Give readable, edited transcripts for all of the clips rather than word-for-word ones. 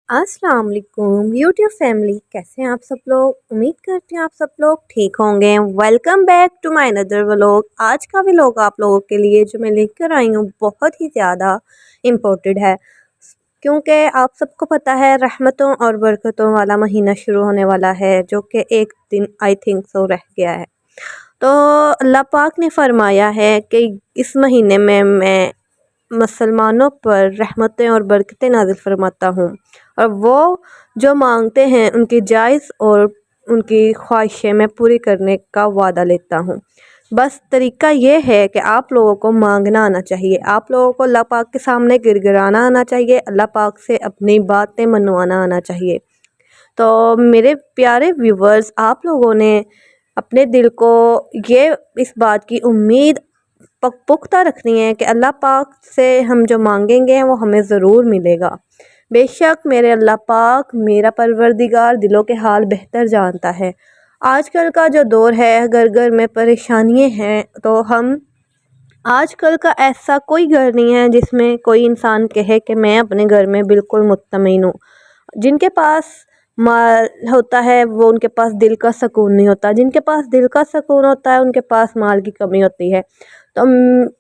अस्सलाम वालेकुम YouTube family, कैसे हैं आप सब लोग। उम्मीद करती हैं आप सब लोग ठीक होंगे। Welcome back to my another vlog. आज का व्लॉग आप लोगों के लिए जो मैं लेकर आई हूँ बहुत ही ज़्यादा इम्पोर्टेंट है, क्योंकि आप सबको पता है रहमतों और बरकतों वाला महीना शुरू होने वाला है, जो कि एक दिन आई थिंक सो रह गया है। तो अल्लाह पाक ने फरमाया है कि इस महीने में मैं मुसलमानों पर रहमतें और बरकतें नाज़िल फरमाता हूँ, और वो जो मांगते हैं उनकी जायज़ और उनकी ख्वाहिशें मैं पूरी करने का वादा लेता हूँ। बस तरीका ये है कि आप लोगों को मांगना आना चाहिए, आप लोगों को अल्लाह पाक के सामने गिड़गिड़ाना आना चाहिए, अल्लाह पाक से अपनी बातें मनवाना आना चाहिए। तो मेरे प्यारे व्यूवर्स, आप लोगों ने अपने दिल को ये इस बात की उम्मीद पुख्ता रखनी है कि अल्लाह पाक से हम जो मांगेंगे वो हमें ज़रूर मिलेगा। बेशक मेरे अल्लाह पाक, मेरा परवरदिगार दिलों के हाल बेहतर जानता है। आजकल का जो दौर है, घर घर में परेशानियाँ हैं, तो हम आजकल का ऐसा कोई घर नहीं है जिसमें कोई इंसान कहे कि मैं अपने घर में बिल्कुल मुत्तमिन हूँ। जिनके पास माल होता है वो उनके पास दिल का सुकून नहीं होता, जिनके पास दिल का सुकून होता है उनके पास माल की कमी होती है। तो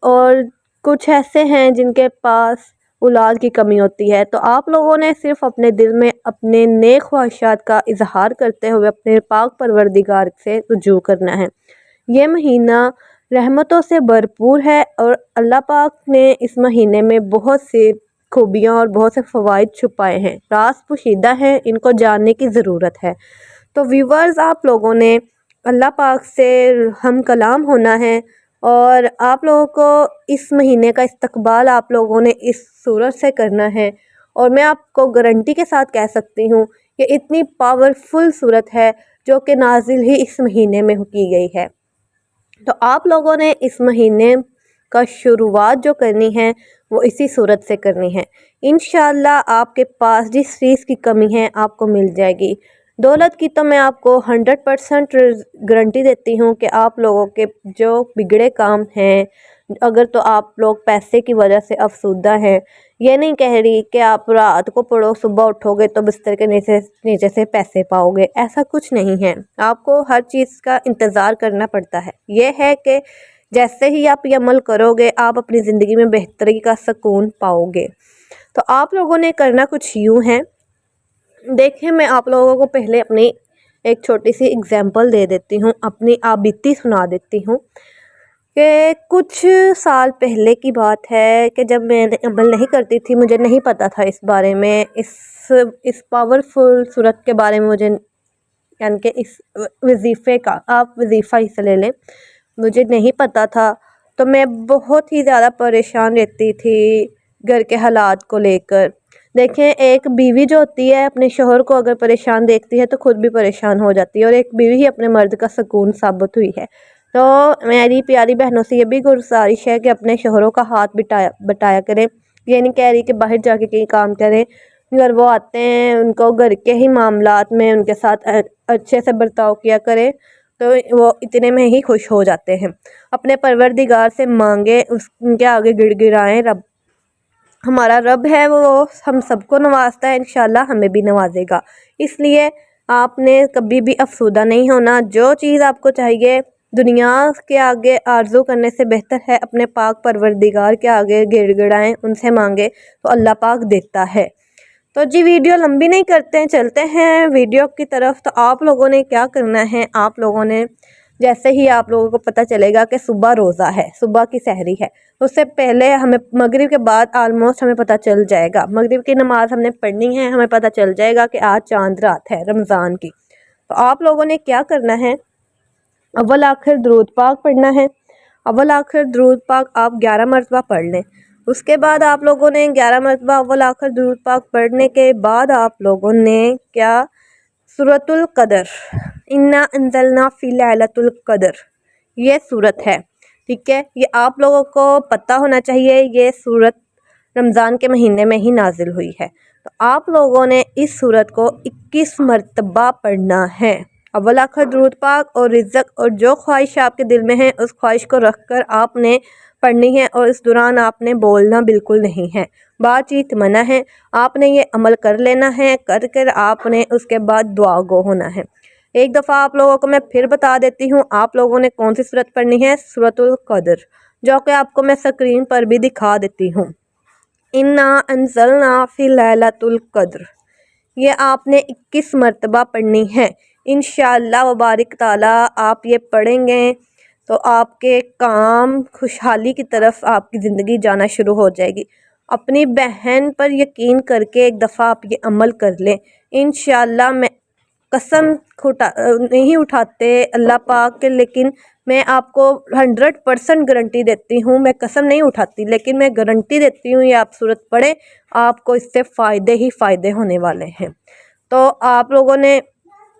और कुछ ऐसे हैं जिनके पास औलाद की कमी होती है। तो आप लोगों ने सिर्फ अपने दिल में अपने नेक ख्वाहिशात का इजहार करते हुए अपने पाक परवरदिगार से रुजू करना है। ये महीना रहमतों से भरपूर है और अल्लाह पाक ने इस महीने में बहुत सी खूबियाँ और बहुत से फ़वाइद छुपाए हैं, राज पोशीदा हैं, इनको जानने की ज़रूरत है। तो व्यूवर्स, आप लोगों ने अल्लाह पाक से हम कलाम होना है, और आप लोगों को इस महीने का इस्तकबाल आप लोगों ने इस सूरत से करना है। और मैं आपको गारंटी के साथ कह सकती हूँ कि इतनी पावरफुल सूरत है जो कि नाजिल ही इस महीने में की गई है। तो आप लोगों ने इस महीने का शुरुआत जो करनी है वो इसी सूरत से करनी है। इंशाल्लाह आपके पास जिस चीज़ की कमी है आपको मिल जाएगी। दौलत की तो मैं आपको 100% गारंटी देती हूँ कि आप लोगों के जो बिगड़े काम हैं, अगर तो आप लोग पैसे की वजह से अफसुदा हैं, ये नहीं कह रही कि आप रात को पढ़ो सुबह उठोगे तो बिस्तर के नीचे नीचे से पैसे पाओगे, ऐसा कुछ नहीं है। आपको हर चीज़ का इंतज़ार करना पड़ता है। ये है कि जैसे ही आप ये अमल करोगे आप अपनी ज़िंदगी में बेहतरी का सुकून पाओगे। तो आप लोगों ने करना कुछ यूँ है। देखिए, मैं आप लोगों को पहले अपनी एक छोटी सी एग्जांपल दे देती हूँ, अपनी आप बीती सुना देती हूँ कि कुछ साल पहले की बात है कि जब मैं अमल नहीं करती थी, मुझे नहीं पता था इस बारे में, इस पावरफुल सूरत के बारे में मुझे, यानी कि इस वजीफ़े का, आप वजीफ़ा हिस्सा ले लें, मुझे नहीं पता था। तो मैं बहुत ही ज़्यादा परेशान रहती थी घर के हालात को लेकर। देखें, एक बीवी जो होती है अपने शोहर को अगर परेशान देखती है तो खुद भी परेशान हो जाती है, और एक बीवी ही अपने मर्द का सुकून साबित हुई है। तो मेरी प्यारी बहनों से ये भी गुजारिश है कि अपने शोहरों का हाथ बटाया करें। ये नहीं कह रही कि बाहर जाके कहीं काम करें, अगर वो आते हैं उनको घर के ही मामलात में उनके साथ अच्छे से बर्ताव किया करें, तो वो इतने में ही खुश हो जाते हैं। अपने परवरदिगार से मांगे, उनके आगे गिड़गिड़ाएं। रब, हमारा रब है, वो हम सबको नवाजता है, इंशाल्लाह हमें भी नवाजेगा। इसलिए आपने कभी भी अफसुदा नहीं होना। जो चीज़ आपको चाहिए दुनिया के आगे आरज़ू करने से बेहतर है अपने पाक परवरदिगार के आगे गिड़गिड़ाएं, उनसे मांगे, तो अल्लाह पाक देता है। तो जी, वीडियो लंबी नहीं करते हैं, चलते हैं वीडियो की तरफ। तो आप लोगों ने क्या करना है, आप लोगों ने जैसे ही आप लोगों को पता चलेगा कि सुबह रोज़ा है, सुबह की सहरी है, उससे पहले हमें मगरिब के बाद ऑलमोस्ट हमें पता चल जाएगा, मगरिब की नमाज़ हमने पढ़नी है, हमें पता चल जाएगा कि आज चांद रात है रमज़ान की। तो आप लोगों ने क्या करना है, अव्वल आखिर दरूद पाक पढ़ना है। अव्वल आखिर दरूद पाक आप 11 मरतबा पढ़ लें। उसके बाद आप लोगों ने 11 मरतबा अव्वल आखिर दरूद पाक पढ़ने के बाद आप लोगों ने क्या, सूरतुल कदर, इन्ना अंज़लना फ़ी लैलतुल कदर, ये सूरत है, ठीक है। ये आप लोगों को पता होना चाहिए, ये सूरत रमज़ान के महीने में ही नाजिल हुई है। तो आप लोगों ने इस सूरत को 21 मरतबा पढ़ना है। अव्वल आखिर दुरूद पाक और रिज़्क़ और जो ख्वाहिश आपके दिल में है उस ख्वाहिश को रख कर आपने पढ़नी है और इस दौरान आपने बोलना बिल्कुल नहीं है, बातचीत मना है। आपने ये अमल कर लेना है, कर कर आपने उसके बाद दुआ गो होना है। एक दफ़ा आप लोगों को मैं फिर बता देती हूँ, आप लोगों ने कौन सी सूरत पढ़नी है, सूरतुल क़द्र, जो कि आपको मैं स्क्रीन पर भी दिखा देती हूँ। इन्ना अंज़लना फ़ी लैलतुल क़द्र, ये आपने 21 मरतबा पढ़नी है। इंशाअल्लाह व बारिक ताला आप ये पढ़ेंगे तो आपके काम खुशहाली की तरफ आपकी ज़िंदगी जाना शुरू हो जाएगी। अपनी बहन पर यकीन करके एक दफ़ा आप ये अमल कर लें, इंशाअल्लाह। मैं कसम नहीं उठाते अल्लाह पाक के, लेकिन मैं आपको 100% गारंटी देती हूँ। मैं कसम नहीं उठाती लेकिन मैं गारंटी देती हूँ, ये आप सूरत पढ़ें, आपको इससे फ़ायदे ही फ़ायदे होने वाले हैं। तो आप लोगों ने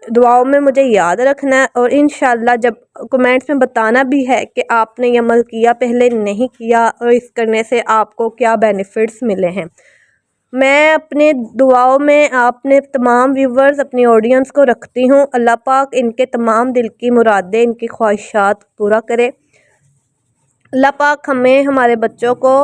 दुआओं में मुझे याद रखना है और इंशाअल्लाह जब कमेंट्स में बताना भी है कि आपने ये अमल किया, पहले नहीं किया, और इस करने से आपको क्या बेनिफिट्स मिले हैं। मैं अपने दुआओं में अपने तमाम व्यूवर्स, अपनी ऑडियंस को रखती हूँ। अल्लाह पाक इनके तमाम दिल की मुरादें, इनकी ख्वाहिशात पूरा करे। अल्लाह पाक हमें, हमारे बच्चों को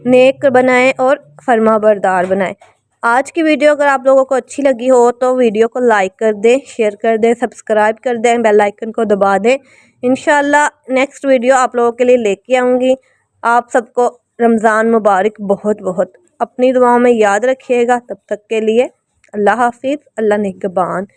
नेक बनाए और फरमाबरदार बनाए। आज की वीडियो अगर आप लोगों को अच्छी लगी हो तो वीडियो को लाइक कर दें, शेयर कर दें, सब्सक्राइब कर दें, बेल आइकन को दबा दें। इंशाअल्लाह नेक्स्ट वीडियो आप लोगों के लिए लेके आऊँगी। आप सबको रमज़ान मुबारक बहुत बहुत। अपनी दुआओं में याद रखिएगा। तब तक के लिए अल्लाह हाफिज़, अल्लाह निगहबान।